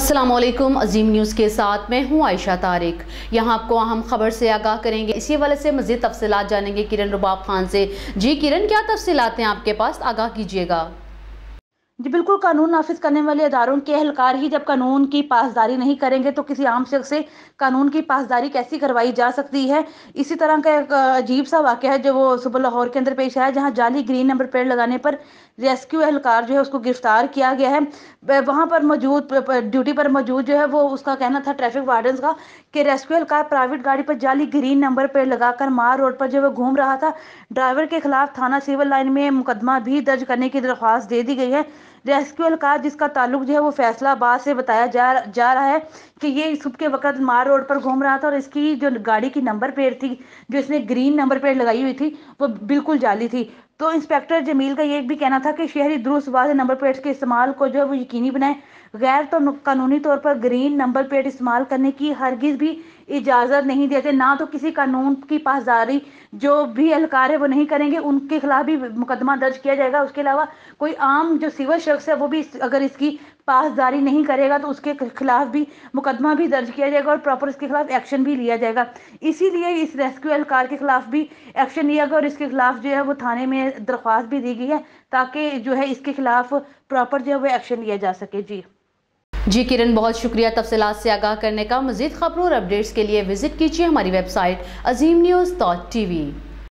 अस्सलामुअलैकुम। अजीम न्यूज़ के साथ मैं हूँ आयशा तारिक। यहाँ आपको अहम खबर से आगाह करेंगे। इसी हवाले से मज़ीद तफसीलात जानेंगे किरण रुबाब खान से। जी किरण, क्या तफसीलात हैं आपके पास, आगाह कीजिएगा। जी बिल्कुल, कानून नाफिज करने वाले अदारों के एहलकार ही जब कानून की पासदारी नहीं करेंगे तो किसी आम शख्स से कानून की पासदारी कैसी करवाई जा सकती है। इसी तरह का एक अजीब सा वाक़या है जो वो सुबह लाहौर के अंदर पेश आया, जहां जाली ग्रीन नंबर प्लेट लगाने पर रेस्क्यू एहलकार जो है उसको गिरफ्तार किया गया है। वहां पर मौजूद ड्यूटी पर मौजूद जो है वो उसका कहना था ट्रैफिक वार्डन का कि रेस्क्यू एहलकार प्राइवेट गाड़ी पर जाली ग्रीन नंबर प्लेट लगाकर मार रोड पर जो है घूम रहा था। ड्राइवर के खिलाफ थाना सिविल लाइन में मुकदमा भी दर्ज करने की दरख्वास्त दे दी गई है। रेस्क्यू एहलकार जिसका ताल्लुक जो है वो फैसलाबाद से बताया जा रहा है कि ये सुबह के वक्त मार रोड पर घूम रहा था और इसकी जो गाड़ी की नंबर प्लेट थी, जो इसने ग्रीन नंबर प्लेट लगाई हुई थी, वो बिल्कुल जाली थी। तो इंस्पेक्टर जमील का ये भी कहना था कि शहरी दुरुस्त वाज़ेह नंबर प्लेट्स के इस्तेमाल को जो है वो यकीनी बनाए। गैर तो कानूनी तौर पर ग्रीन नंबर प्लेट इस्तेमाल करने की हरगिज़ भी इजाज़त नहीं देते, ना तो किसी कानून की पासदारी जो भी एहलकार है वो नहीं करेंगे, उनके खिलाफ भी मुकदमा दर्ज किया जाएगा। उसके अलावा कोई आम जो सिविल शख्स है वो भी अगर इसकी पासदारी नहीं करेगा तो उसके खिलाफ भी मुकदमा भी दर्ज किया जाएगा और प्रॉपर इसके खिलाफ एक्शन भी लिया जाएगा। इसीलिए इस रेस्क्यू एहलकार के खिलाफ भी एक्शन लिया गया और इसके खिलाफ जो है वो थाने में दरख्वास्त भी दी गई है ताकि जो है इसके खिलाफ प्रॉपर जो है वो एक्शन लिया जा सके। जी किरण, बहुत शुक्रिया तफसीलात से आगाह करने का। मज़ीद खबरों और अपडेट्स के लिए विजिट कीजिए हमारी वेबसाइट azimnews.tv।